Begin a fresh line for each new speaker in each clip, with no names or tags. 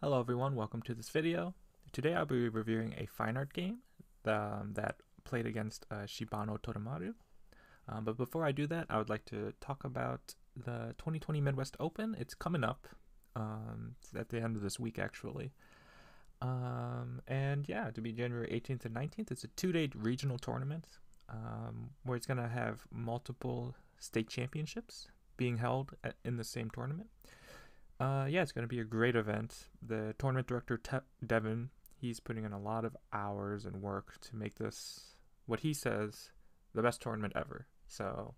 Hello everyone, welcome to this video. Today I'll be reviewing a FineArt game that played against Shibano Toramaru. But before I do that, I would like to talk about the 2020 Midwest Open. It's coming up. It's at the end of this week actually. And yeah, to be January 18th and 19th, it's a 2-day regional tournament where it's going to have multiple state championships being held in the same tournament. Yeah, it's going to be a great event. The tournament director, Devin, he's putting in a lot of hours and work to make this, what he says, the best tournament ever. So,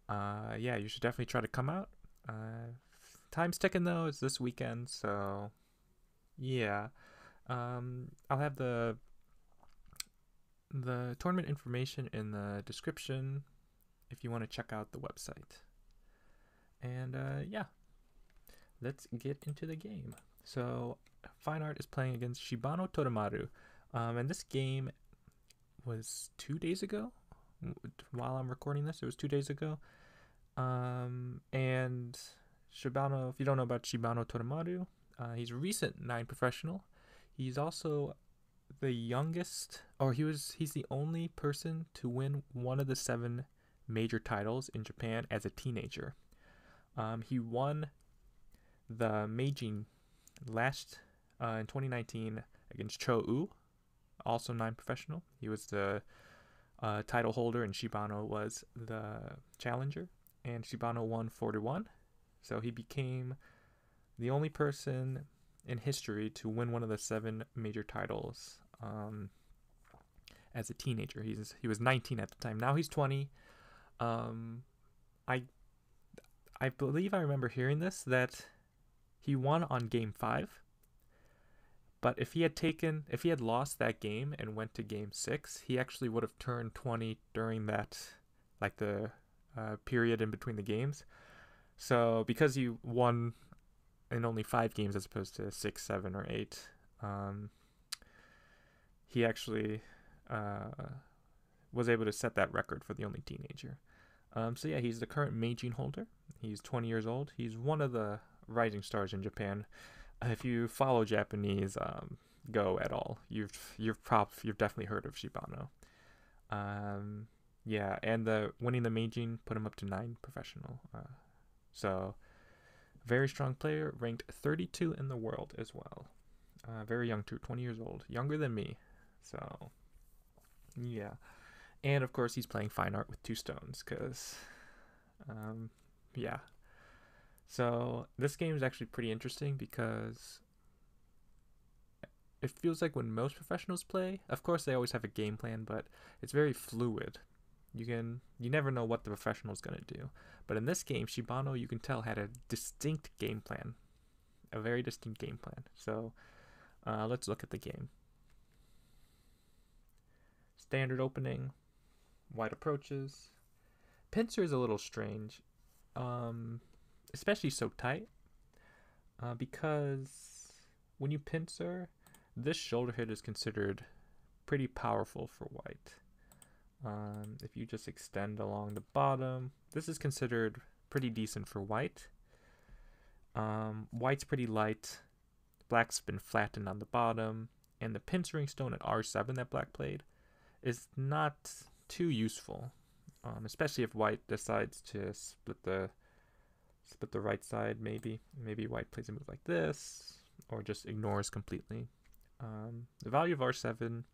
yeah, you should definitely try to come out. Time's ticking, though. It's this weekend, so, yeah. I'll have the tournament information in the description if you want to check out the website. And, yeah. Let's get into the game. So, FineArt is playing against Shibano Toramaru. And this game was 2 days ago. While I'm recording this, it was 2 days ago. And Shibano, if you don't know about Shibano Toramaru, he's a recent 9 professional. He's also the youngest, or he's the only person to win one of the 7 major titles in Japan as a teenager. He won the Meijin last in 2019 against Cho-U, also 9 professional. He was the title holder and Shibano was the challenger, and Shibano won 4-1. So he became the only person in history to win one of the 7 major titles as a teenager. He was 19 at the time. Now he's 20. I believe I remember hearing this, that he won on game 5, but if he had lost that game and went to game 6, he actually would have turned 20 during that, like the period in between the games. So because he won in only 5 games as opposed to 6, 7, or 8, he actually was able to set that record for the only teenager. So yeah, he's the current Meijin holder. He's 20 years old. He's one of the rising stars in Japan. If you follow Japanese Go at all, you've definitely heard of Shibano. Yeah, and winning the Meijin put him up to 9 professional. So very strong player, ranked 32 in the world as well. Very young too, 20 years old, younger than me. So yeah, and of course he's playing FineArt with 2 stones because yeah. So this game is actually pretty interesting because it feels like when most professionals play, of course they always have a game plan, but it's very fluid. You never know what the professional is going to do. But in this game, Shibano, you can tell, had a distinct game plan. A very distinct game plan. So let's look at the game. Standard opening, wide approaches. Pincer is a little strange. Especially so tight, because when you pincer, this shoulder hit is considered pretty powerful for white. If you just extend along the bottom, this is considered pretty decent for white. White's pretty light, black's been flattened on the bottom, and the pincering stone at R7 that black played is not too useful, especially if white decides to split the right side. Maybe white plays a move like this, or just ignores completely. The value of R7,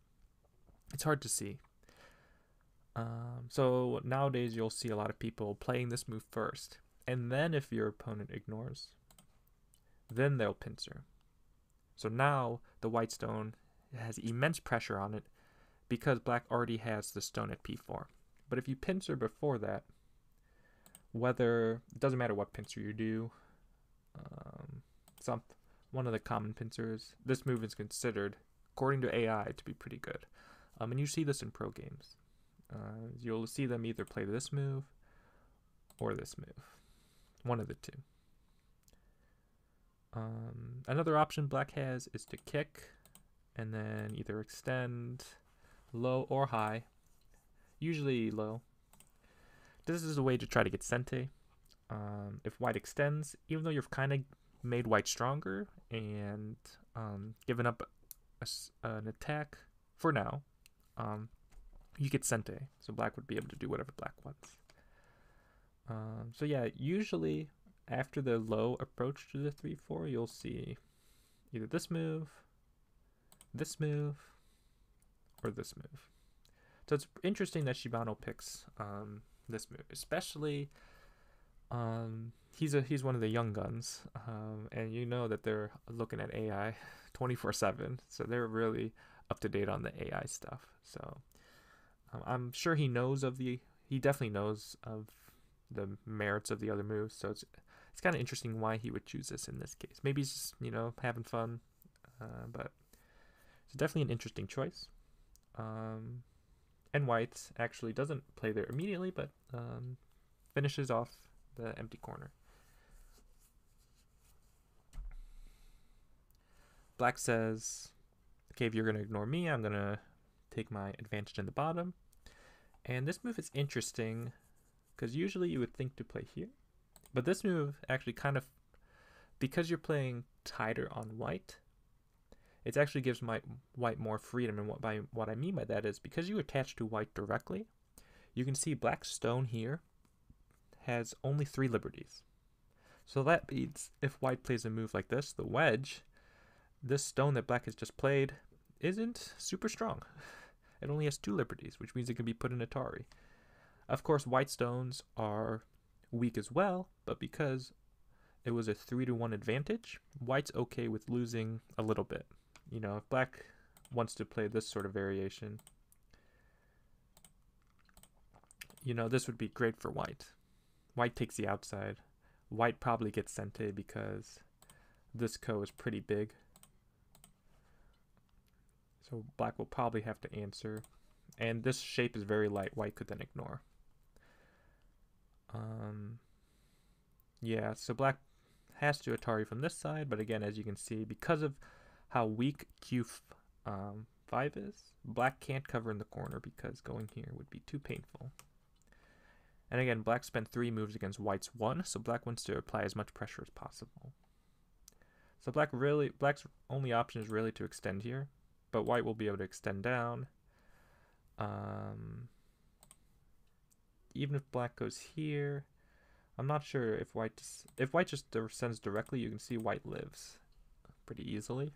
it's hard to see. So nowadays you'll see a lot of people playing this move first, and then if your opponent ignores, then they'll pincer. So now the white stone has immense pressure on it because black already has the stone at P4. But if you pincer before that, it doesn't matter what pincer you do, one of the common pincers, this move is considered, according to AI, to be pretty good. And you see this in pro games. You'll see them either play this move or this move, one of the two. Another option black has is to kick and then either extend low or high, usually low. This is a way to try to get sente. If white extends, even though you're kind of made white stronger and given up an attack for now, you get Sente. So black would be able to do whatever black wants. So yeah, usually after the low approach to the 3-4, you'll see either this move, or this move. So it's interesting that Shibano picks this move, especially he's one of the young guns, and you know that they're looking at AI 24/7, so they're really up to date on the AI stuff. So I'm sure he definitely knows of the merits of the other moves. So it's kind of interesting why he would choose this in this case. Maybe he's just, having fun, but it's definitely an interesting choice. And white actually doesn't play there immediately, but finishes off the empty corner. Black says, okay, if you're going to ignore me, I'm going to take my advantage in the bottom. And this move is interesting because usually you would think to play here. But this move actually because you're playing tighter on white, it actually gives white more freedom. And what I mean by that is because you attach to white directly, you can see black stone here has only 3 liberties. So that means if white plays a move like this, the wedge, this stone that black has just played isn't super strong. It only has 2 liberties, which means it can be put in Atari. Of course, white stones are weak as well, but because it was a 3-to-1 advantage, white's okay with losing a little bit. If black wants to play this sort of variation, this would be great for white. White takes the outside. White probably gets Sente because this ko is pretty big. So black will probably have to answer. And this shape is very light. White could then ignore. Yeah, so black has to Atari from this side. But again, as you can see, because of how weak Q5 is, black can't cover in the corner because going here would be too painful. And again, black spent 3 moves against white's 1, so black wants to apply as much pressure as possible. So black's only option is really to extend here, but white will be able to extend down. Even if black goes here, I'm not sure if white just sends directly, you can see white lives pretty easily.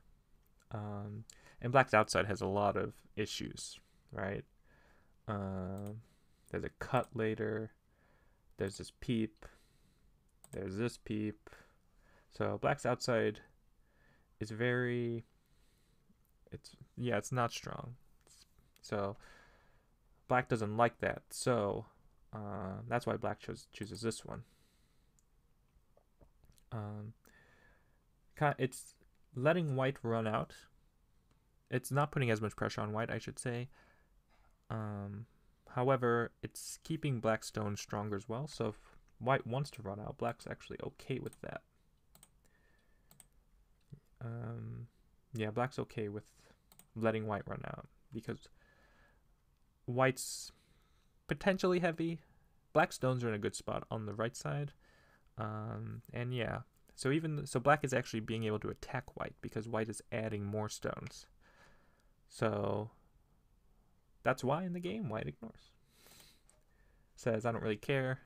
And black's outside has a lot of issues, right? There's a cut later. There's this peep. There's this peep. So black's outside is it's not strong. So black doesn't like that. So that's why black chooses this one. It's letting white run out. It's not putting as much pressure on white, I should say. However, it's keeping black stone stronger as well. So if white wants to run out, black's actually okay with that. Yeah, black's okay with letting white run out because white's potentially heavy. Black stones are in a good spot on the right side. And yeah, so black is actually being able to attack white because white is adding more stones. So that's why in the game white ignores. Says I don't really care.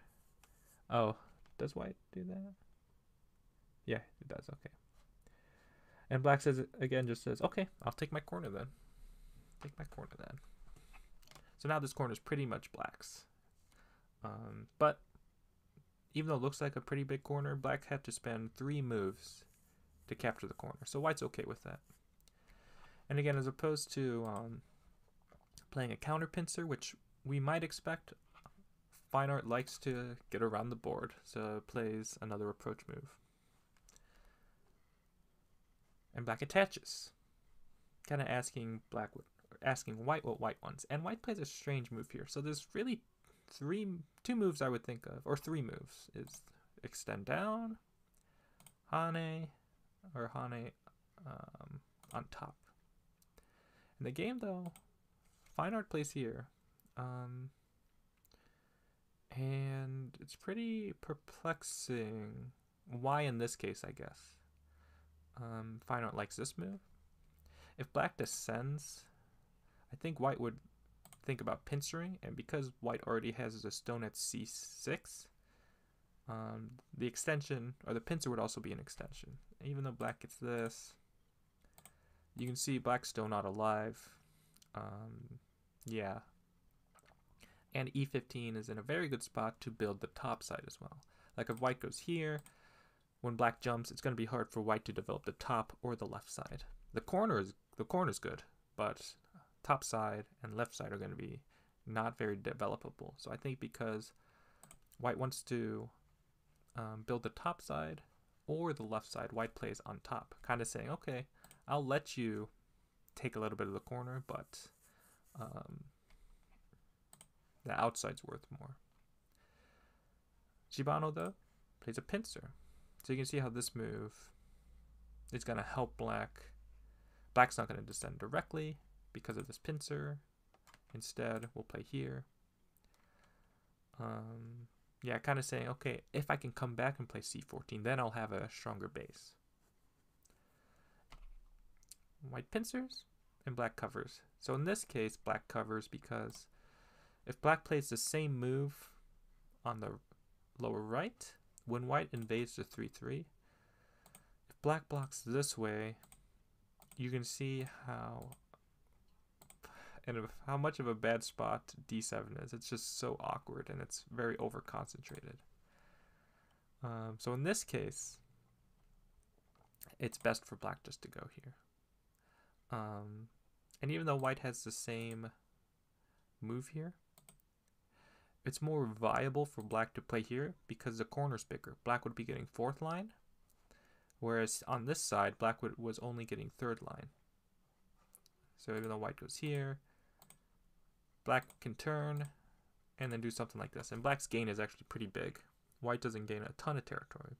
Oh, does white do that? Yeah, it does. Okay. And black says just says, okay, I'll take my corner then. So now this corner is pretty much black's. But even though it looks like a pretty big corner, black had to spend 3 moves to capture the corner. So white's okay with that. And again, as opposed to playing a counter pincer, which we might expect, FineArt likes to get around the board, so it plays another approach move. And black attaches, kind of asking white what white wants. And white plays a strange move here. So there's really 2 moves I would think of, or 3 moves, is extend down, Hane, or Hane on top. In the game though, FineArt plays here. And it's pretty perplexing. Why in this case, I guess. FineArt likes this move. If black descends, I think white would think about pincering, and because white already has a stone at c6, the extension, or the pincer, would also be an extension. Even though black gets this, you can see black's still not alive. Yeah. And e15 is in a very good spot to build the top side as well. Like if white goes here, when black jumps, it's going to be hard for white to develop the top or the left side. The corner is good, but top side and left side are going to be not very developable. So I think because white wants to build the top side or the left side, white plays on top, kind of saying, okay, I'll let you take a little bit of the corner, but the outside's worth more. Shibano, though, plays a pincer. So you can see how this move is going to help black. Black's not going to descend directly because of this pincer. Instead, we'll play here. Yeah, kind of saying, okay, if I can come back and play c14, then I'll have a stronger base. White pincers and black covers. So in this case, black covers because if black plays the same move on the lower right, when white invades the 3-3, if black blocks this way, you can see how much of a bad spot d7 is. It's just so awkward and it's very over concentrated. So in this case, it's best for black just to go here. And even though white has the same move here, it's more viable for black to play here because the corner's bigger. Black would be getting 4th line, whereas on this side, black was only getting 3rd line. So even though white goes here, black can turn and then do something like this. And black's gain is actually pretty big. White doesn't gain a ton of territory.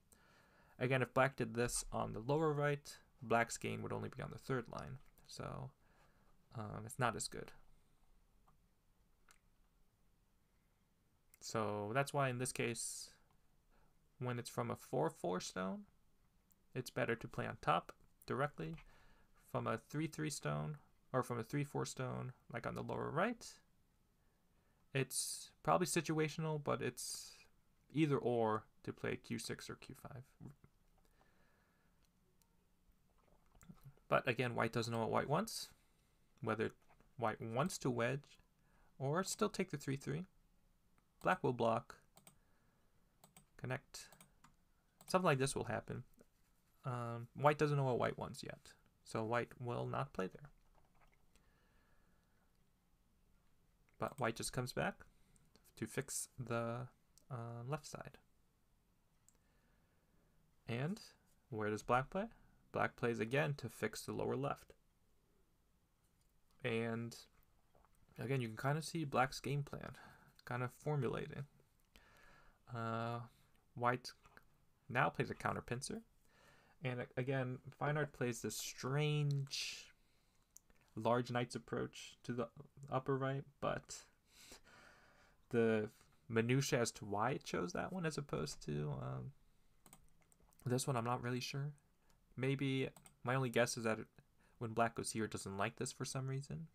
Again, if black did this on the lower right, black's gain would only be on the 3rd line. So it's not as good. So that's why in this case, when it's from a 4-4 stone, it's better to play on top directly. From a 3-3 stone, or from a 3-4 stone, like on the lower right, it's probably situational, but it's either or to play q6 or q5. But again, white doesn't know what white wants, whether white wants to wedge or still take the 3-3. Black will block, connect. Something like this will happen. White doesn't know what white wants yet, so white will not play there. But white just comes back to fix the left side. And where does black play? Black plays again to fix the lower left. And again, you can kind of see black's game plan kind of formulating. White now plays a counter pincer. And again, FineArt plays this strange large knights approach to the upper right, but the minutia as to why it chose that one as opposed to this one, I'm not really sure. Maybe my only guess is that when black goes here, it doesn't like this for some reason.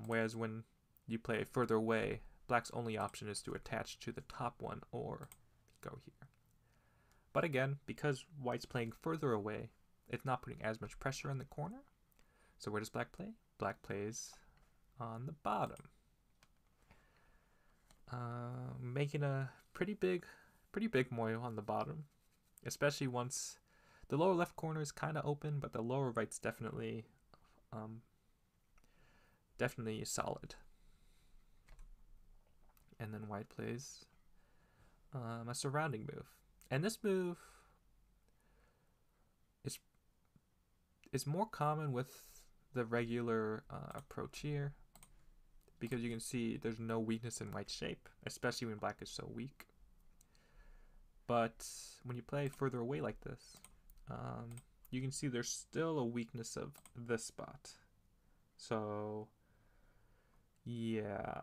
Whereas when you play further away, black's only option is to attach to the top one or go here. But again, because white's playing further away, it's not putting as much pressure on the corner. So where does black play? Black plays on the bottom. Making a pretty big moyo on the bottom, especially once the lower left corner is kind of open, but the lower right's definitely solid. And then white plays a surrounding move. And this move is more common with the regular approach here, because you can see there's no weakness in white's shape, especially when black is so weak. But when you play further away like this, you can see there's still a weakness of this spot. So yeah,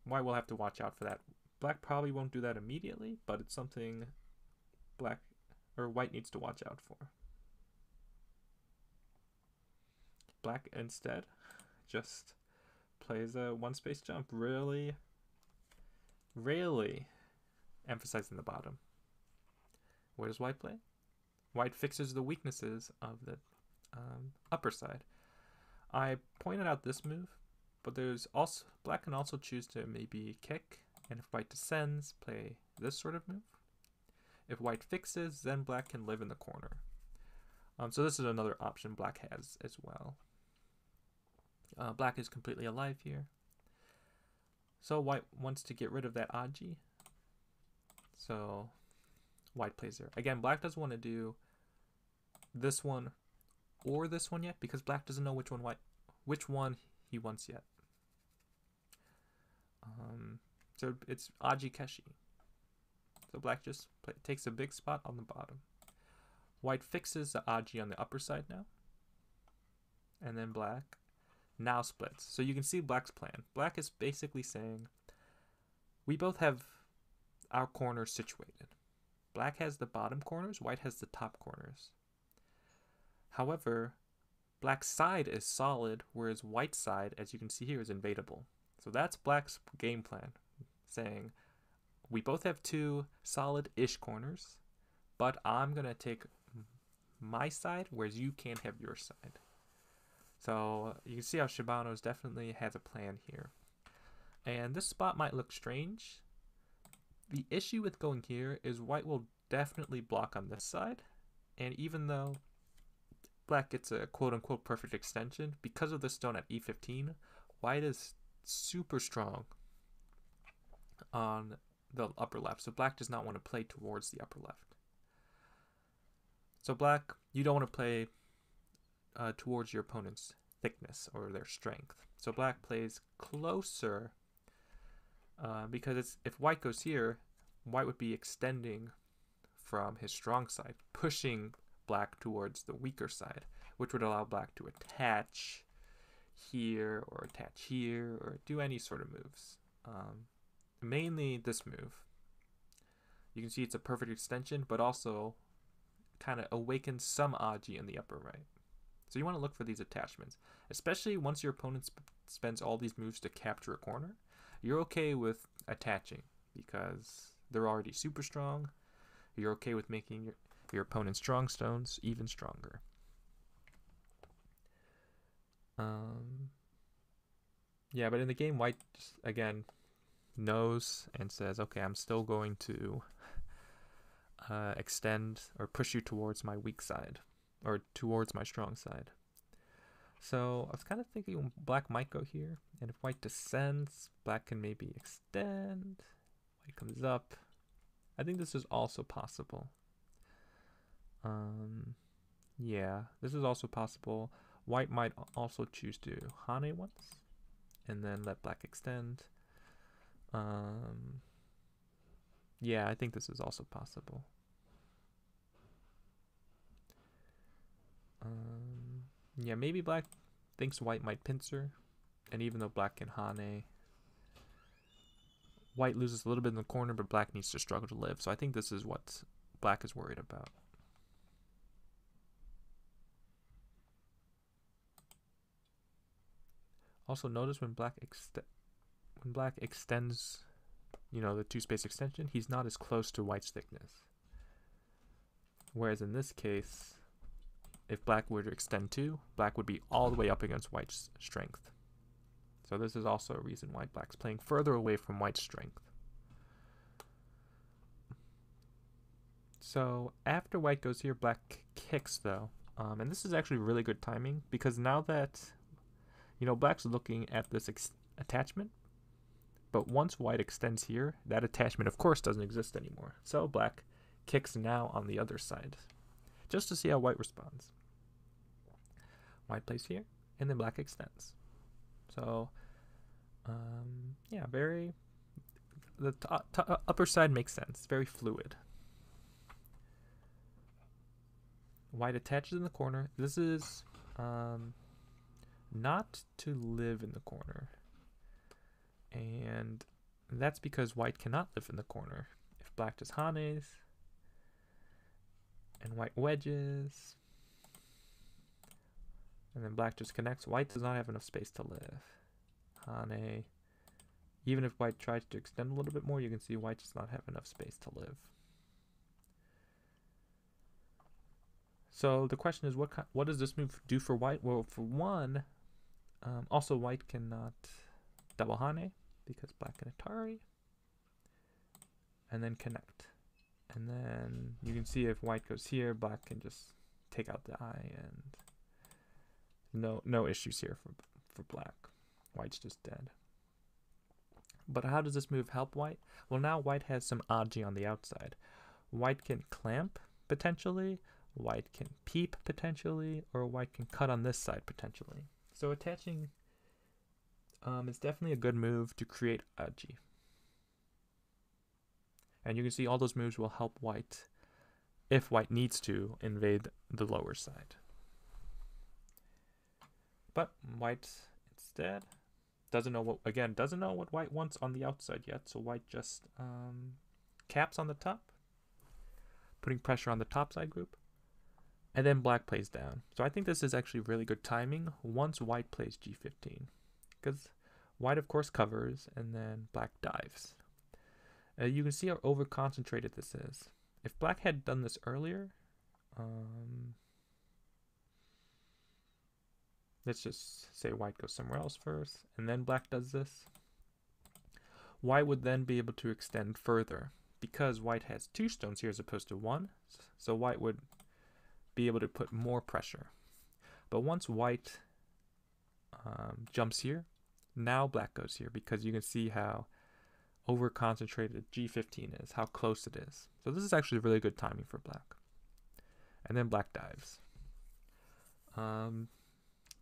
white will have to watch out for that. Black probably won't do that immediately, but it's something black or white needs to watch out for? Black instead just plays a one space jump, really emphasizing the bottom. What does white play? White fixes the weaknesses of the upper side. I pointed out this move, but there's also black can also choose to maybe kick, and if white descends, play this sort of move. If white fixes, then black can live in the corner. So this is another option black has as well. Black is completely alive here. So white wants to get rid of that Aji. So white plays there. Again, black doesn't want to do this one or this one yet because black doesn't know which one he wants yet. So it's Aji Keshi. So black just takes a big spot on the bottom. White fixes the Aji on the upper side now. And then black now splits. So you can see black's plan. Black is basically saying, we both have our corners situated. Black has the bottom corners, white has the top corners. However, black's side is solid, whereas white's side, as you can see here, is invadable. So that's black's game plan, saying, we both have two solid-ish corners, but I'm going to take my side, whereas you can't have your side. So you can see how Shibano's definitely has a plan here. And this spot might look strange. The issue with going here is white will definitely block on this side. And even though black gets a quote-unquote perfect extension, because of the stone at E15, white is super strong on the upper left. So black does not want to play towards the upper left. So black, you don't want to play towards your opponent's thickness or their strength. So black plays closer because if white goes here, white would be extending from his strong side, pushing black towards the weaker side, which would allow black to attach here or attach here or do any sort of moves. Mainly this move. You can see it's a perfect extension, but also kind of awakens some Aji in the upper right. So you want to look for these attachments, especially once your opponent spends all these moves to capture a corner. You're okay with attaching because they're already super strong. You're okay with making your opponent's strong stones even stronger. Yeah, but in the game, white just, again, knows and says, okay, I'm still going to extend or push you towards my weak side or towards my strong side. So I was kind of thinking black might go here, and if white descends, black can maybe extend. White comes up. I think this is also possible. Yeah, this is also possible. White might also choose to Hane once, and then let black extend. Yeah, I think this is also possible. Yeah, maybe black thinks white might pincer, and even though black can Hane, white loses a little bit in the corner, but black needs to struggle to live. So I think this is what black is worried about. Also notice when black extends, you know, the two-space extension, he's not as close to white's thickness. Whereas in this case, if black were to extend too, black would be all the way up against white's strength. So this is also a reason why black's playing further away from white's strength. So after white goes here, black kicks though. And this is actually really good timing because now that, you know, black's looking at this attachment, but once white extends here, that attachment of course doesn't exist anymore. So black kicks now on the other side, just to see how white responds. White plays here, and then black extends. So, yeah, the upper side makes sense, very fluid. White attaches in the corner. This is not to live in the corner. And that's because white cannot live in the corner. If black just Hanes, And white wedges. And then black just connects. White does not have enough space to live. Hane. Even if white tries to extend a little bit more, you can see white does not have enough space to live. So the question is, what does this move do for white? Well, for one, also white cannot double Hane because black can Atari. And then connect. And then you can see if white goes here, black can just take out the eye, and no issues here for black. White's just dead. But how does this move help white? Well, now white has some Aji on the outside. White can clamp potentially, white can peep potentially, or white can cut on this side potentially. So attaching is definitely a good move to create Aji. And you can see all those moves will help white if white needs to invade the lower side. But white instead doesn't know what white wants on the outside yet. So white just caps on the top, putting pressure on the top side group. And then black plays down. So I think this is actually really good timing once white plays G15. Because white, of course, covers, and then black dives. You can see how over-concentrated this is. If black had done this earlier, let's just say white goes somewhere else first, and then black does this. White would then be able to extend further, because white has 2 stones here as opposed to 1, so white would be able to put more pressure. But once white jumps here, now black goes here, because you can see how over-concentrated G15 is, how close it is. So this is actually really good timing for black. And then black dives.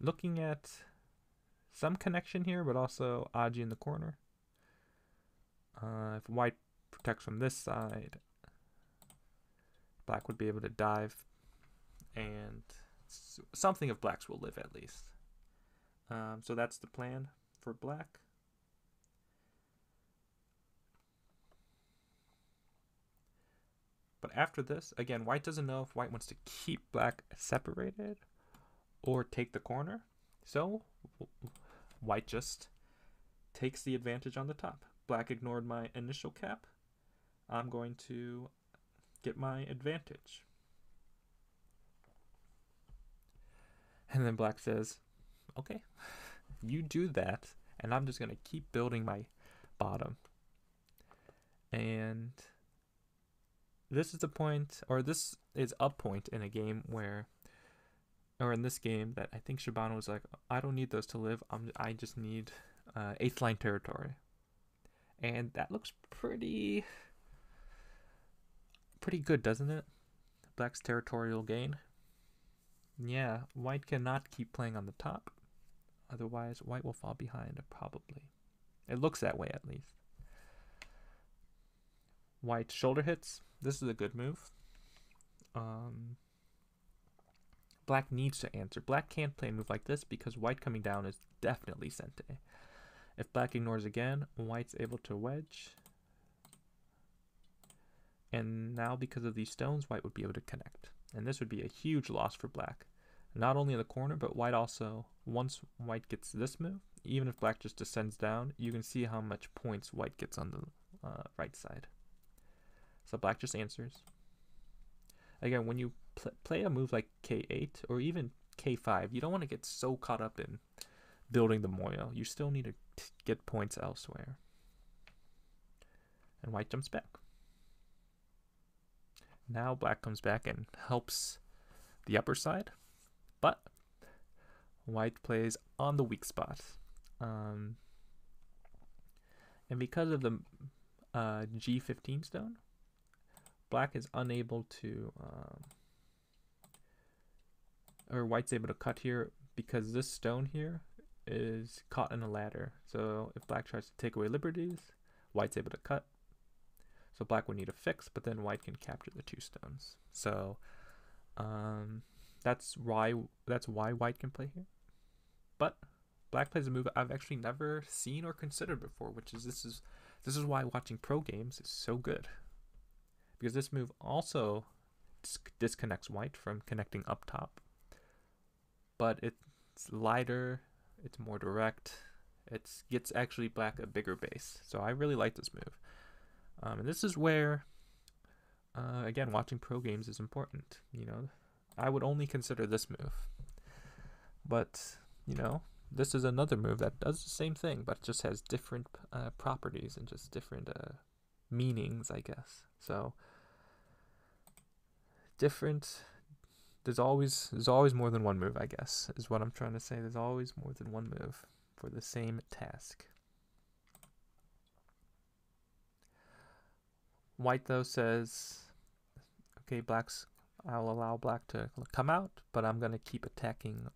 Looking at some connection here, but also Aji in the corner. If white protects from this side, black would be able to dive, and something of black's will live at least. So that's the plan for black. But after this, again, white doesn't know if white wants to keep black separated or take the corner. So white just takes the advantage on the top. Black ignored my initial cap. I'm going to get my advantage. And then black says, okay, you do that, and I'm just going to keep building my bottom. And this is the point, or this is a point in a game where, or in this game that I think Shibano was like, I don't need those to live. I just need 8th line territory. And that looks pretty good, doesn't it? Black's territorial gain. Yeah, white cannot keep playing on the top. Otherwise, white will fall behind, probably. It looks that way, at least. White shoulder hits. This is a good move. Black needs to answer. Black can't play a move like this because white coming down is definitely sente. If black ignores again, white's able to wedge. And now because of these stones, white would be able to connect. And this would be a huge loss for black. Not only in the corner, but white also, once white gets this move, even if black just descends down, you can see how much points white gets on the right side. So black just answers. Again, when you play a move like K8 or even K5, you don't want to get so caught up in building the moyo. You still need to get points elsewhere. And white jumps back. Now black comes back and helps the upper side, but white plays on the weak spot. And because of the G15 stone, black is unable to, or white's able to cut here because this stone here is caught in a ladder. So if black tries to take away liberties, white's able to cut. So black would need a fix, but then white can capture the 2 stones. So that's why white can play here. But black plays a move I've actually never seen or considered before, which is this is why watching pro games is so good. Because this move also disconnects white from connecting up top. But it's lighter, it's more direct, it gets actually black a bigger base. So I really like this move. And this is where, again, watching pro games is important. You know, I would only consider this move. But, you know, this is another move that does the same thing, but just has different properties and just different meanings, I guess. So, different. There's always more than one move, I guess, is what I'm trying to say. There's always more than one move for the same task. White, though, says, okay, I'll allow black to come out, but I'm going to keep attacking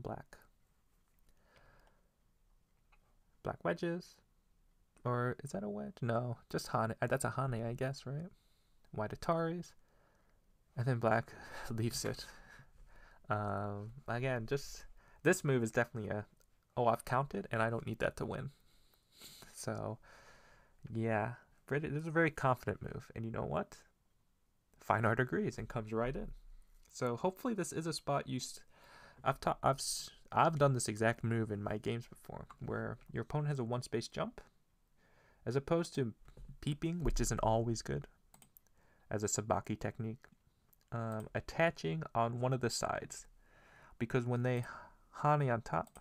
black. Black wedges. Or is that a wedge? No, just Hane. That's a Hane, I guess, right? White Ataris. And then black leaves it. Again, just this move is definitely I've counted and I don't need that to win. So, yeah, this is a very confident move. And you know what? FineArt agrees and comes right in. So hopefully this is a spot I've done this exact move in my games before, where your opponent has a one space jump, as opposed to peeping, which isn't always good, as a Sabaki technique. Attaching on one of the sides, because when they Hane on top,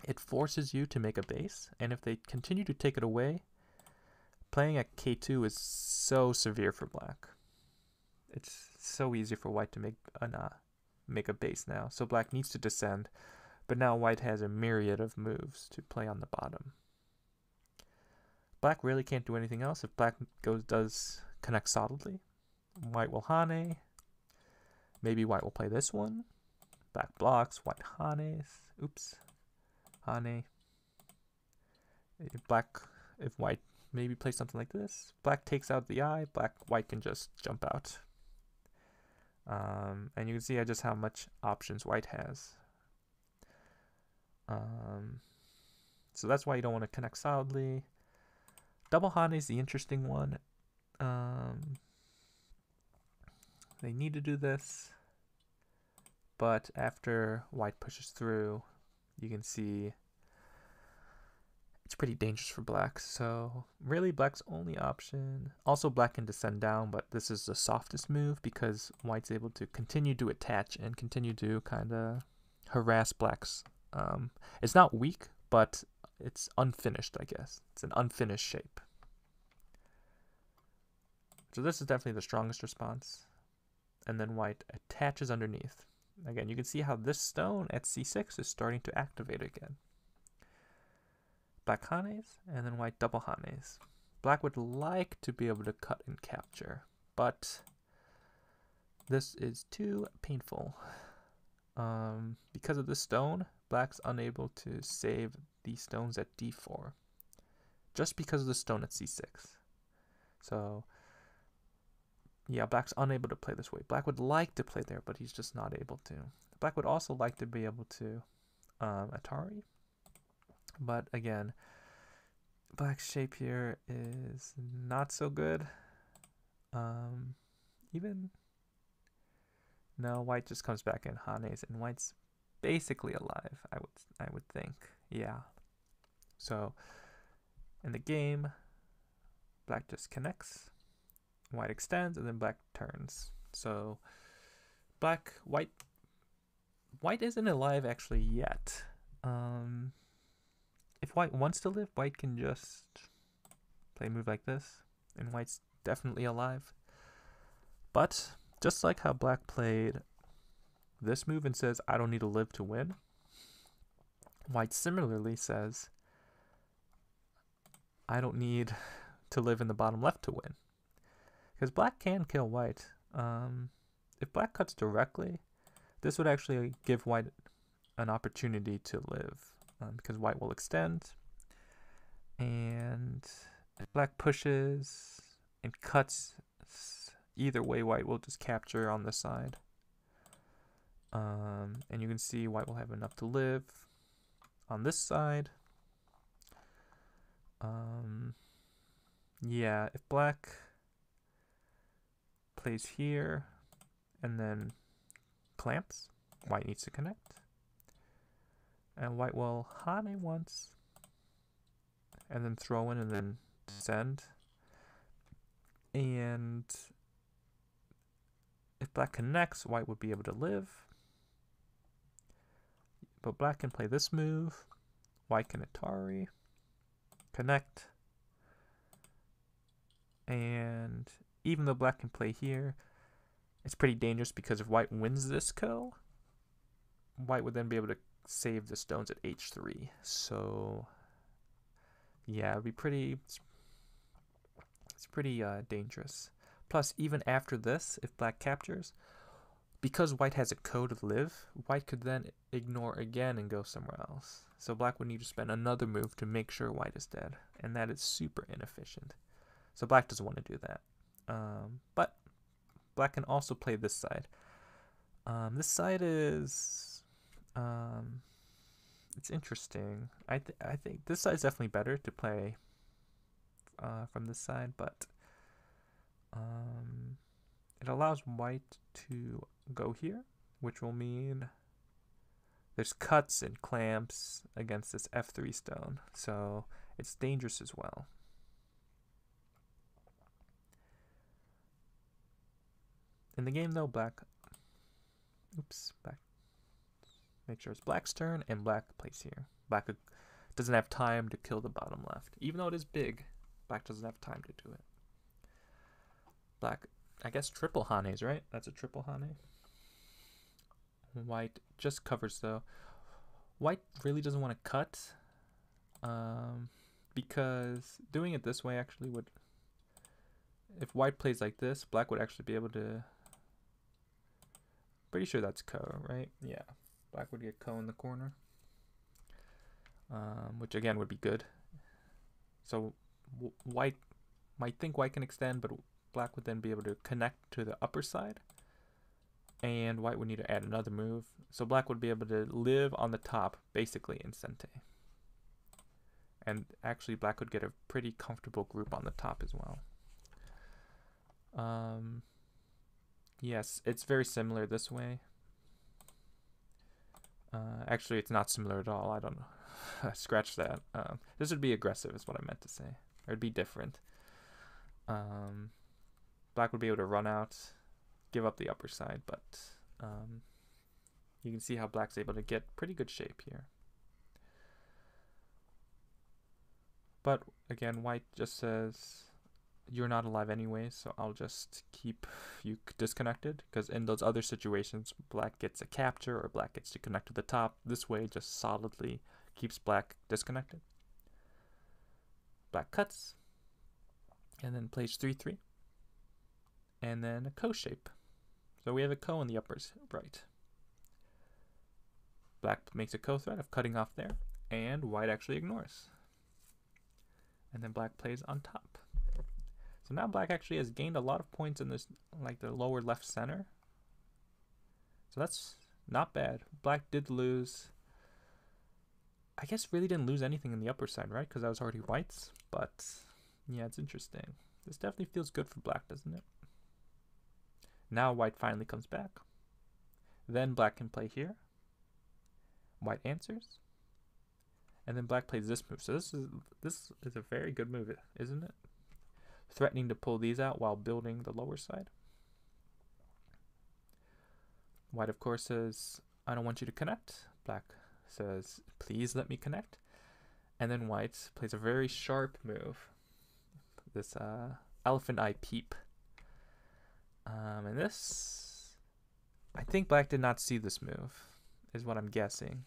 it forces you to make a base, and if they continue to take it away, playing at K2 is so severe for black. It's so easy for white to make a base now, so black needs to descend, but now white has a myriad of moves to play on the bottom. Black really can't do anything else. If black does connect solidly, white will Hane. Maybe white will play this one. Black blocks, white Hanes. Oops. Hane. If white maybe plays something like this, black takes out the eye, white can just jump out. And you can see just how much options white has. So that's why you don't want to connect solidly. Double Hane is the interesting one. They need to do this, but after white pushes through, you can see it's pretty dangerous for black. So really black's only option. Also black can descend down, but this is the softest move because white's able to continue to attach and continue to kind of harass black's. It's not weak, but it's unfinished, I guess. It's an unfinished shape. So this is definitely the strongest response. And then white attaches underneath. Again, you can see how this stone at C6 is starting to activate again. Black Hanes, and then white double Hanes. Black would like to be able to cut and capture, but this is too painful. Because of this stone, black's unable to save these stones at D4. Just because of the stone at C6. So yeah, black's unable to play this way. Black would like to play there, but he's just not able to. Black would also like to be able to Atari. But again, black's shape here is not so good. No, white just comes back in Hanes, and white's basically alive, I would think. Yeah. So in the game, black just connects. White extends, and then black turns. So white isn't alive actually yet. If white wants to live, white can just play a move like this, and white's definitely alive. But just like how black played this move and says, I don't need to live to win, white similarly says, I don't need to live in the bottom left to win. Because black can kill white. If black cuts directly, this would actually give white an opportunity to live. Because white will extend. And if black pushes and cuts, either way white will just capture on this side. And you can see white will have enough to live on this side. Yeah, if black plays here and then clamps. White needs to connect. And white will hane once and then throw in and then send. And if black connects, white would be able to live. But black can play this move. White can Atari. Connect. And even though black can play here, it's pretty dangerous because if white wins this ko, white would then be able to save the stones at h3. So yeah, it'd be pretty, it's pretty dangerous. Plus, even after this, if black captures, because white has a ko to live, white could then ignore again and go somewhere else. So black would need to spend another move to make sure white is dead, and that is super inefficient. So black doesn't want to do that. But black can also play this side. This side is, it's interesting. I think this side is definitely better to play from this side, but it allows white to go here, which will mean there's cuts and clamps against this f3 stone, so it's dangerous as well. In the game though, black make sure it's black's turn, and black plays here. Black doesn't have time to kill the bottom left. Even though it is big, black doesn't have time to do it. Black, I guess triple hanes, right? That's a triple hane. White just covers though. White really doesn't want to cut, because doing it this way actually would, if white plays like this, black would actually be able to, pretty sure that's ko, right? Yeah, black would get ko in the corner, which again would be good. So white might think white can extend, but black would then be able to connect to the upper side, and white would need to add another move. So black would be able to live on the top, basically in Sente. And actually black would get a pretty comfortable group on the top as well. Yes, it's very similar this way. Actually, it's not similar at all. I don't know. Scratch that. This would be aggressive is what I meant to say. Or it'd be different. Black would be able to run out, give up the upper side, but you can see how black's able to get pretty good shape here. But again, white just says, you're not alive anyway, so I'll just keep you disconnected, because in those other situations, black gets a capture or black gets to connect to the top. This way just solidly keeps black disconnected. Black cuts, and then plays 3-3, and then a ko shape. So we have a ko in the uppers right. Black makes a ko threat of cutting off there, and white actually ignores. And then black plays on top. So now black actually has gained a lot of points in this, like the lower left center. So that's not bad. Black did lose, I guess really didn't lose anything in the upper side, right? Because that was already white's. But yeah, it's interesting. This definitely feels good for black, doesn't it? Now white finally comes back. Then black can play here. White answers. And then black plays this move. So this is a very good move, isn't it? Threatening to pull these out while building the lower side. White, of course, says, I don't want you to connect. Black says, please let me connect. And then white plays a very sharp move. This elephant eye peep. And this, I think black did not see this move, is what I'm guessing.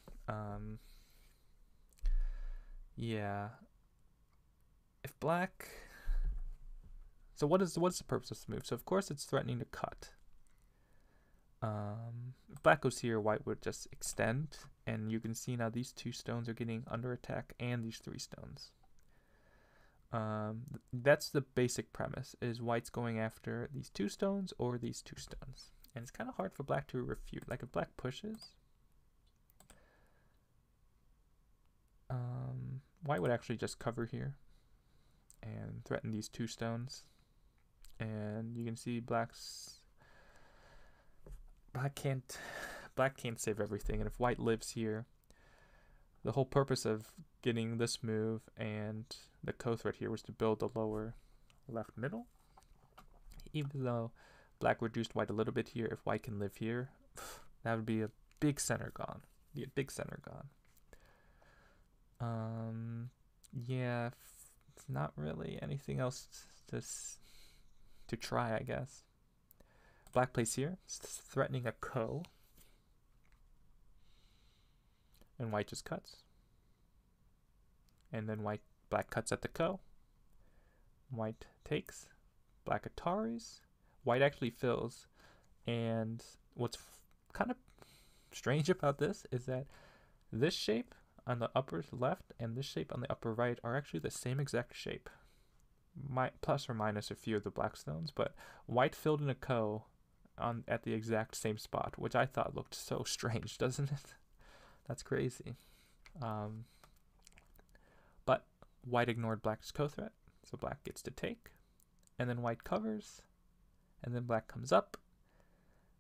Yeah. If black... So what is the purpose of this move? So of course it's threatening to cut. If black goes here, white would just extend, and you can see now these two stones are getting under attack, and these three stones. That's the basic premise, is white's going after these two stones or these two stones. And it's kind of hard for black to refute. Like if black pushes, white would actually just cover here and threaten these two stones. And you can see black can't save everything, and if white lives here, the whole purpose of getting this move and the co-threat here was to build the lower left middle. Even though black reduced white a little bit here, if white can live here, that would be a big center gone. Yeah, it's not really anything else to try, I guess. Black plays here, threatening a ko. And white just cuts. And then black cuts at the ko. White takes. Black ataris. White actually fills. And what's kind of strange about this is that this shape on the upper left and this shape on the upper right are actually the same exact shape. Plus or minus a few of the black stones, but white filled in a ko at the exact same spot, which I thought looked so strange, doesn't it? That's crazy. But white ignored black's co-threat, so black gets to take, and then white covers, and then black comes up,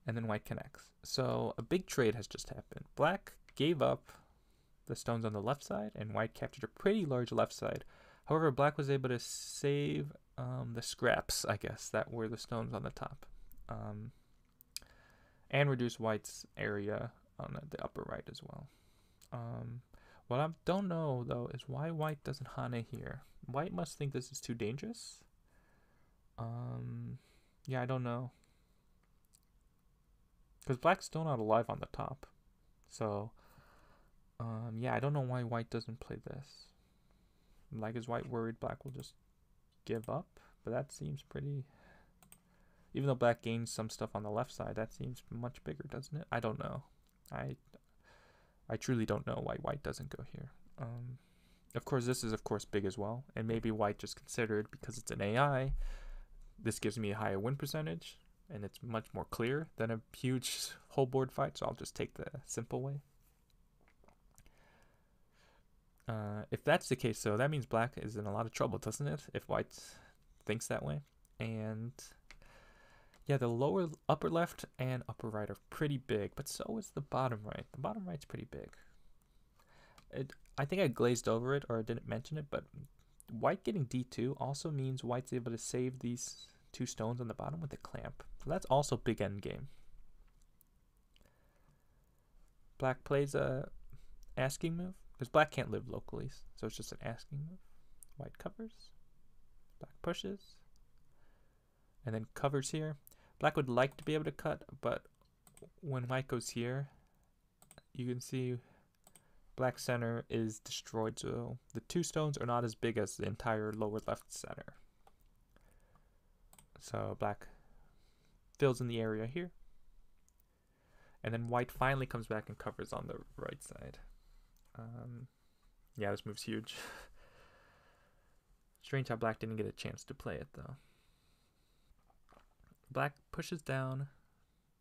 and then white connects. So a big trade has just happened. Black gave up the stones on the left side, and white captured a pretty large left side. However, black was able to save the scraps, I guess, that were the stones on the top, and reduce white's area on the upper right as well. What I don't know, though, is why white doesn't Hane here. White must think this is too dangerous. Yeah, I don't know. Because black's still not alive on the top. So, yeah, I don't know why white doesn't play this. Like, is white worried black will just give up? But that seems pretty... Even though black gains some stuff on the left side, that seems much bigger, doesn't it? I don't know. I truly don't know why white doesn't go here. Of course, this is, of course, big as well. And maybe white just considered, because it's an AI, this gives me a higher win percentage, and it's much more clear than a huge whole board fight, so I'll just take the simple way. If that's the case, though, that means black is in a lot of trouble, doesn't it? If white thinks that way. And yeah, the upper left and upper right are pretty big, but so is the bottom right. The bottom right's pretty big. I think I glazed over it, or I didn't mention it, but white getting d2 also means white's able to save these two stones on the bottom with a clamp. So that's also big end game. Black plays a asking move, because black can't live locally, so it's just an asking move. White covers, black pushes, and then covers here. Black would like to be able to cut, but when white goes here, you can see black center is destroyed, so the two stones are not as big as the entire lower left center. So black fills in the area here, and then white finally comes back and covers on the right side. Yeah, this move's huge. Strange how black didn't get a chance to play it, though. Black pushes down,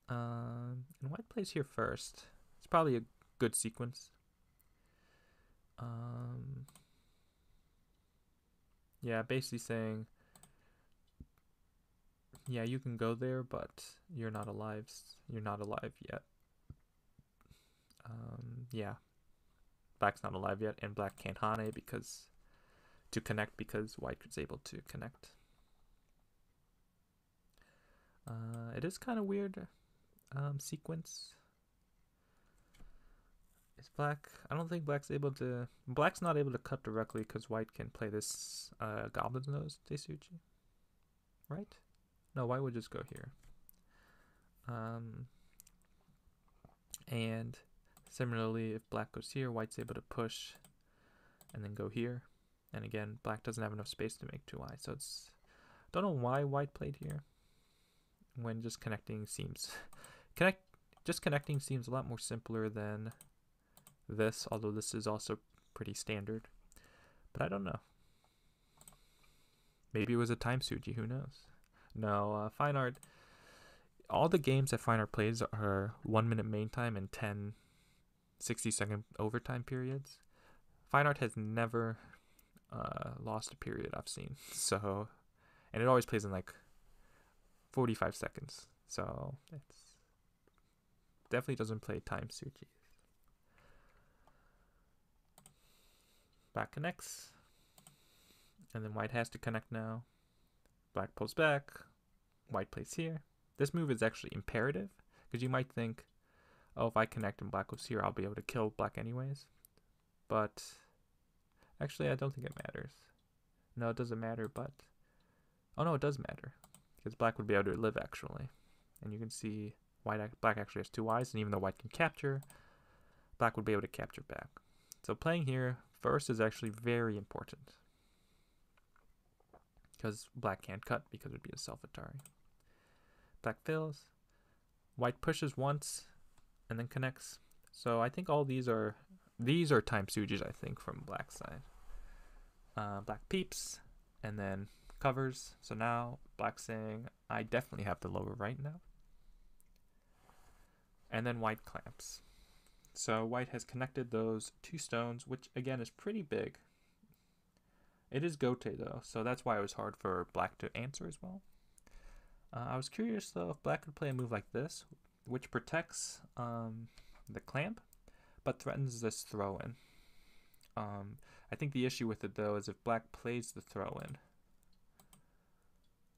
and white plays here first. It's probably a good sequence. Yeah, basically saying, yeah, you can go there, but you're not alive. You're not alive yet. Yeah, black's not alive yet, and black can't Hane to connect because white is able to connect. It is kind of weird sequence. Is black... I don't think black's able to... Black's not able to cut directly because white can play this Goblin's Nose Teisuji. Right? No, white would just go here. And similarly, if black goes here, white's able to push and then go here. And again, black doesn't have enough space to make 2i. So it's... Don't know why white played here, when just connecting seems... Just connecting seems a lot more simpler than this, although this is also pretty standard. But I don't know. Maybe it was a time Suji, who knows? No, FineArt... All the games that FineArt plays are 1 minute main time and 10 60-second overtime periods. FineArt has never lost a period I've seen. So, and it always plays in like 45 seconds. So it's definitely doesn't play time Suji. Black connects. And then white has to connect now. Black pulls back. White plays here. This move is actually imperative, because you might think, oh, if I connect and black goes here, I'll be able to kill black anyways. But actually, I don't think it matters. No, it doesn't matter, but... Oh, no, it does matter. Because black would be able to live, actually. And you can see black actually has 2 eyes, and even though white can capture, black would be able to capture back. So playing here first is actually very important, because black can't cut because it would be a self-Atari. Black fills. White pushes once and then connects. So I think all these are time Sujis, I think, from black side. Black peeps and then covers. So now black saying, I definitely have the lower right now. And then white clamps. So white has connected those 2 stones, which again is pretty big. It is Gote though, so that's why it was hard for black to answer as well. I was curious though if black could play a move like this, which protects the clamp, but threatens this throw-in. I think the issue with it though is if black plays the throw-in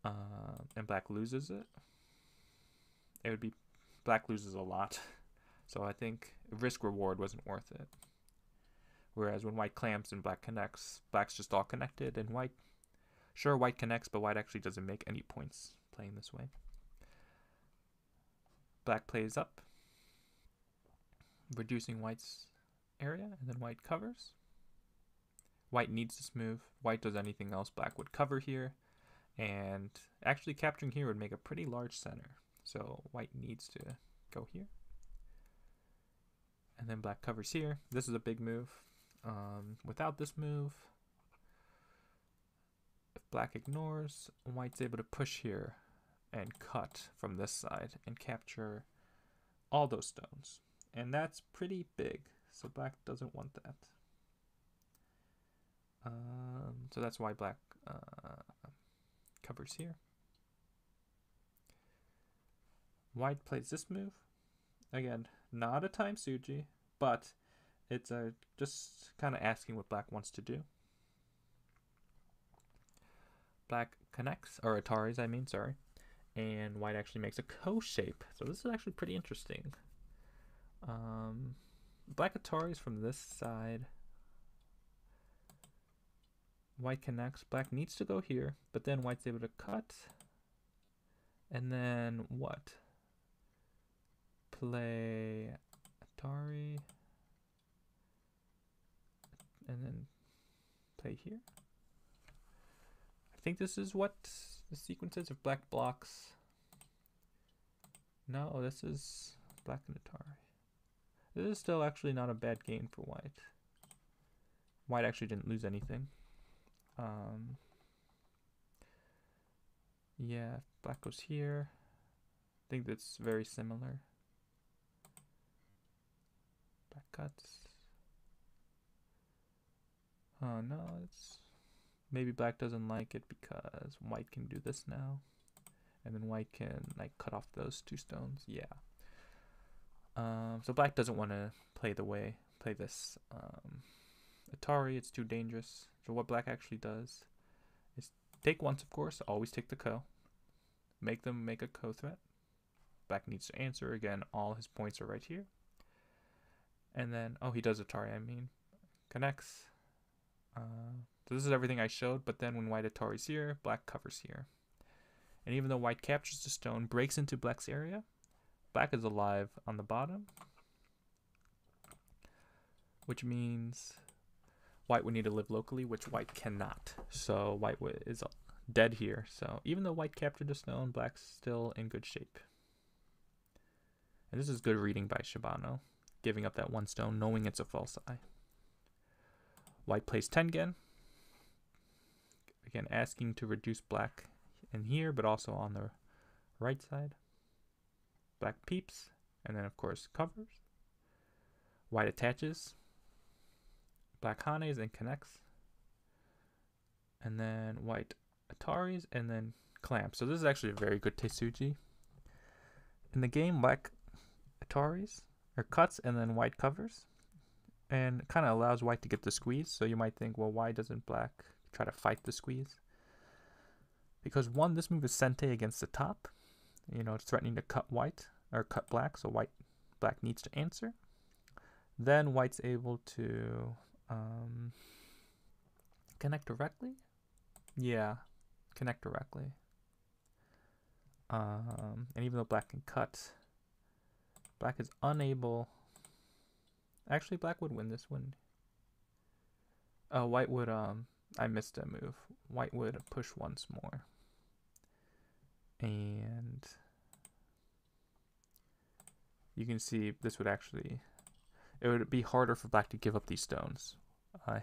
and black loses it, it would be black loses a lot. So I think risk-reward wasn't worth it. Whereas when white clamps and black connects, black's just all connected, and white, sure, white connects, but white actually doesn't make any points playing this way. Black plays up, reducing white's area, and then white covers. White needs this move. White does anything else, black would cover here, and actually capturing here would make a pretty large center. So white needs to go here. And then black covers here. This is a big move. Without this move, if black ignores, white's able to push here and cut from this side and capture all those stones. And that's pretty big, so black doesn't want that. So that's why black covers here. White plays this move. Again, not a time Suji, but it's just kind of asking what black wants to do. Black connects, or Ataris, I mean, sorry. And white actually makes a co-shape. So this is actually pretty interesting. Black Ataris from this side. White connects. Black needs to go here, but then white's able to cut. And then what? Play Atari. And then play here. I think this is what the sequence is. If black blocks. No, this is black and Atari. This is still actually not a bad game for white. White actually didn't lose anything. Yeah, if black goes here. I think that's very similar. Black cuts. Oh no, it's maybe black doesn't like it because white can do this now, and then white can like cut off those 2 stones. Yeah. So black doesn't want to play this Atari. It's too dangerous. So what black actually does is take once, of course. Always take the ko. Make them make a ko threat. Black needs to answer again. All his points are right here. And then he does Atari. I mean, connects. So this is everything I showed, but then when white Atari's here, black covers here. And even though white captures the stone, breaks into black's area, black is alive on the bottom, which means white would need to live locally, which white cannot. So white is dead here. So even though white captured the stone, black's still in good shape. And this is good reading by Shibano, giving up that 1 stone, knowing it's a false eye. White plays Tengen. Again, asking to reduce black in here, but also on the right side. Black peeps, and then of course covers. White attaches. Black hanes and connects. And then white Ataris, and then clamp. So this is actually a very good teisuji. In the game, black ataris or cuts and then white covers, and kind of allows white to get the squeeze. So you might think, well, why doesn't black try to fight the squeeze? Because one, this move is sente against the top. You know, it's threatening to cut white or cut black, so black needs to answer. Then white's able to connect directly. Yeah, connect directly. And even though black can cut, black is unable. Actually, black would win this one. White would I missed a move. White would push once more. And you can see this would actually, it would be harder for black to give up these stones.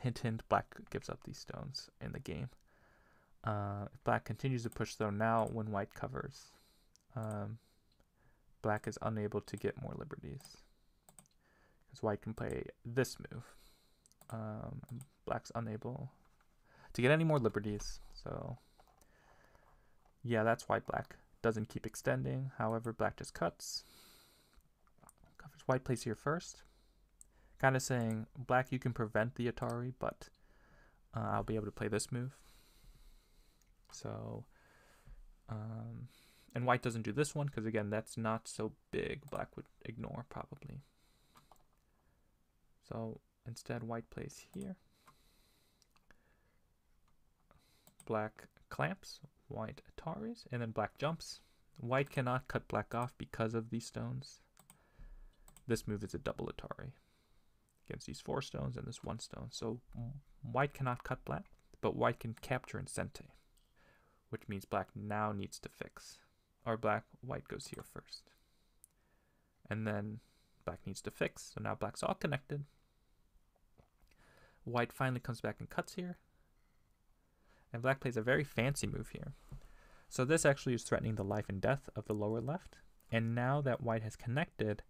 Hint, hint, black gives up these stones in the game. If black continues to push though, now when white covers, black is unable to get more liberties. Because white can play this move. Black's unable to get any more liberties, so yeah, that's why black doesn't keep extending. However, black just cuts. Covers. White plays here first. Kind of saying, black, you can prevent the Atari, but I'll be able to play this move. So, and white doesn't do this one, because again, that's not so big. Black would ignore, probably. So, instead, white plays here. Black clamps, white ataris, and then black jumps. White cannot cut black off because of these stones. This move is a double atari against these 4 stones and this 1 stone. So white cannot cut black, but white can capture and sente, which means black now needs to fix. Or white goes here first. And then black needs to fix, so now black's all connected. White finally comes back and cuts here. And black plays a very fancy move here. So this actually is threatening the life and death of the lower left. And now that white has connected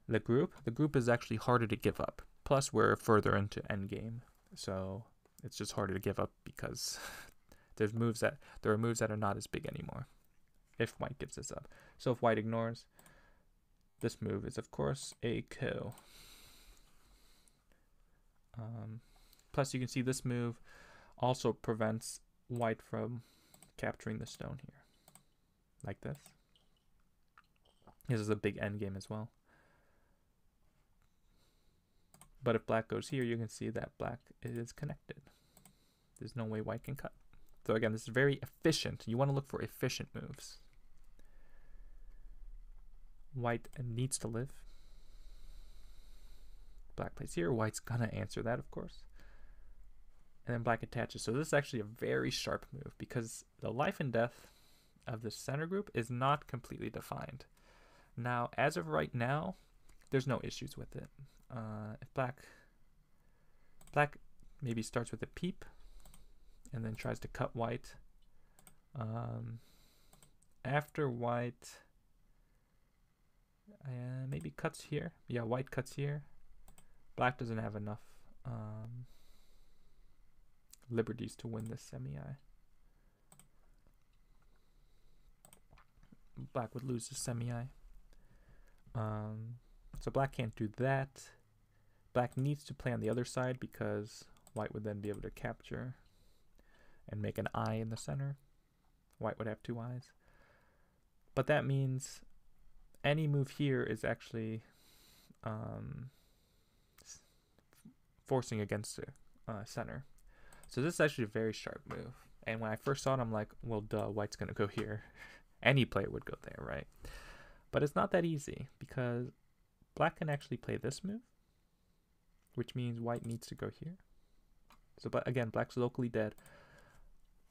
the group is actually harder to give up. Plus, we're further into endgame. So it's just harder to give up because there are moves that are not as big anymore if white gives this up. So if white ignores, this move is, of course, a kill. Plus, you can see this move also prevents white from capturing the stone here, like this. This is a big endgame as well. But if black goes here, you can see that black is connected. There's no way white can cut. So again, this is very efficient. You want to look for efficient moves. White needs to live. Black plays here. White's gonna answer that, of course. And then black attaches. So this is actually a very sharp move because the life and death of the center group is not completely defined. Now, as of right now, there's no issues with it. If black maybe starts with a peep and then tries to cut white. After white, maybe cuts here. Yeah, white cuts here. Black doesn't have enough liberties to win this semi-I. Black would lose the semi-I. So black can't do that. Black needs to play on the other side because white would then be able to capture and make an eye in the center. White would have 2 eyes. But that means any move here is actually forcing against the center. So this is actually a very sharp move. And when I first saw it, I'm like, well, duh, white's going to go here. Any player would go there, right? But it's not that easy because black can actually play this move, which means white needs to go here. So but again, black's locally dead,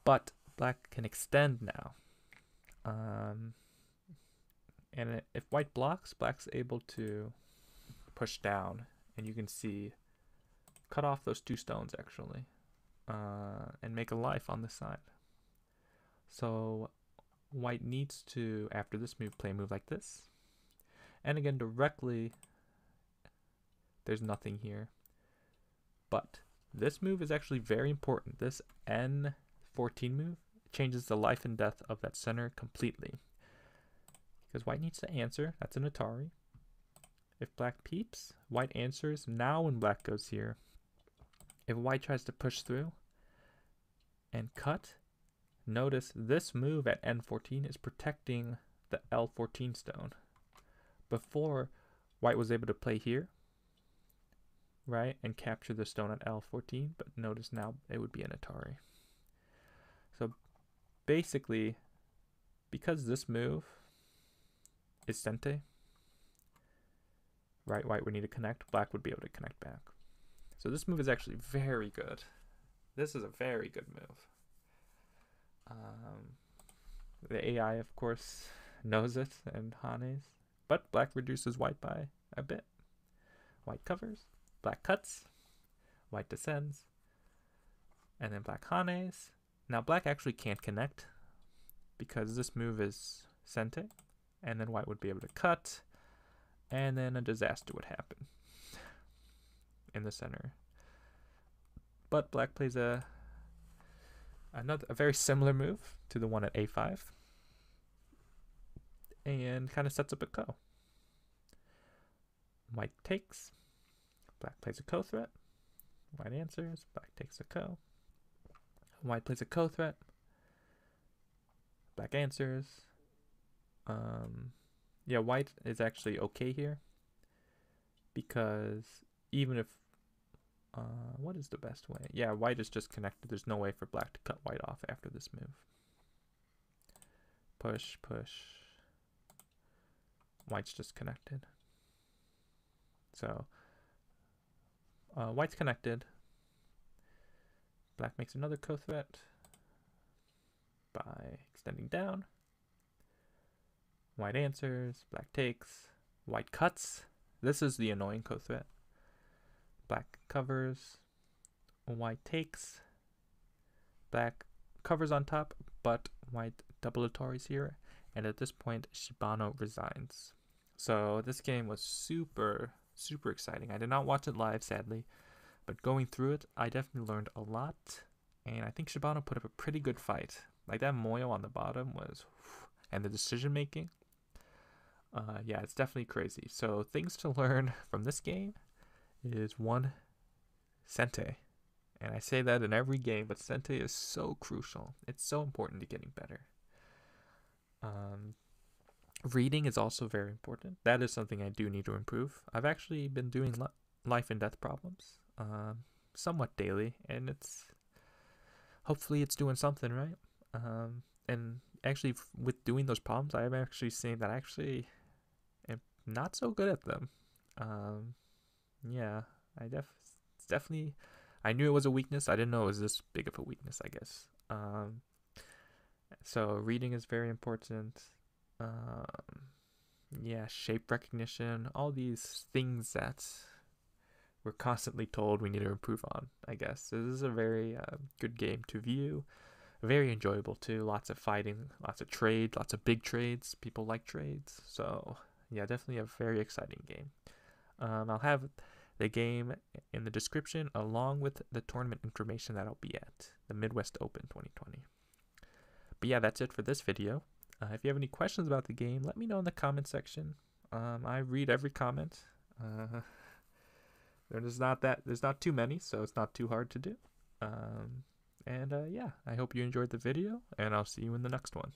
but black can extend now. And if white blocks, black's able to push down, and you can see cut off those 2 stones actually, and make a life on this side. So white needs to, after this move, play a move like this. And again, directly, there's nothing here. But this move is actually very important. This N14 move It changes the life and death of that center completely. Because white needs to answer. That's an Atari. If black peeps, white answers. Now when black goes here, if white tries to push through and cut, notice this move at N14 is protecting the L14 stone. Before, white was able to play here, right, and capture the stone at L14, but notice now it would be an Atari. So basically, because this move is Sente, right, white would need to connect, black would be able to connect back. So this move is actually very good. This is a very good move. The AI, of course, knows it and Hane's, but black reduces white by a bit. White covers, black cuts, white descends, and then black Hane's. Now black actually can't connect because this move is Sente, and then white would be able to cut, and then a disaster would happen in the center. But black plays a very similar move to the one at A5 and kind of sets up a ko. White takes, black plays a ko threat, white answers, black takes a ko. White plays a ko threat, black answers. Yeah, white is actually okay here because even if what is the best way? Yeah, white is just connected. There's no way for black to cut white off after this move. Push, push. White's just connected. So white's connected. Black makes another ko threat by extending down. White answers, black takes, white cuts. This is the annoying ko threat. Black covers, white takes, black covers on top, but white double Ataris here, and at this point Shibano resigns. So this game was super exciting. I did not watch it live, sadly, but going through it, I definitely learned a lot, and I think Shibano put up a pretty good fight. Like that Moyo on the bottom was, and the decision making, yeah, it's definitely crazy. So things to learn from this game is one, Sente. And I say that in every game, but Sente is so crucial. It's so important to getting better. Reading is also very important. That is something I do need to improve. I've actually been doing life and death problems somewhat daily, and hopefully it's doing something right. And actually with doing those problems, I'm actually seeing that I actually am not so good at them. Yeah, it's definitely, I knew it was a weakness. I didn't know it was this big of a weakness, I guess. So reading is very important. Yeah, shape recognition, all these things that we're constantly told we need to improve on, I guess. This is a very good game to view. Very enjoyable too. Lots of fighting, lots of trade, lots of big trades. People like trades. So yeah, definitely a very exciting game. I'll have the game in the description along with the tournament information that I'll be at, the Midwest Open 2020. But yeah, that's it for this video. If you have any questions about the game, let me know in the comment section. I read every comment. There's not too many, so it's not too hard to do. Yeah, I hope you enjoyed the video, and I'll see you in the next one.